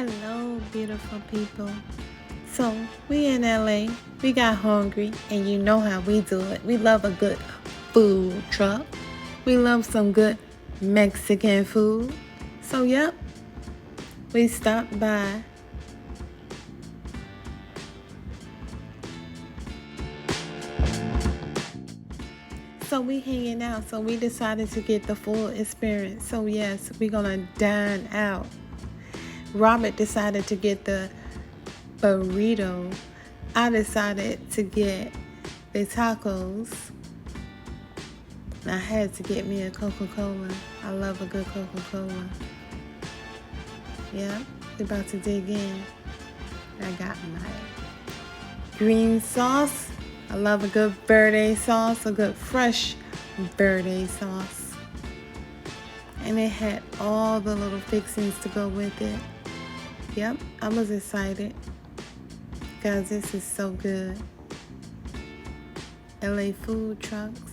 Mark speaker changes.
Speaker 1: Hello, beautiful people. So, we in LA, we got hungry, and you know how we do it. We love a good food truck. We love some good Mexican food. So, yep, we stopped by. So, we hanging out, so we decided to get the full experience. So, yes, we're gonna dine out. Robert decided to get the burrito. I decided to get the tacos. I had to get me a Coca-Cola. I love a good Coca-Cola. Yeah, we're about to dig in. I got my green sauce. I love a good verde sauce, a good fresh verde sauce. And it had all the little fixings to go with it. Yep, I was excited. Guys, this is so good. LA food trucks.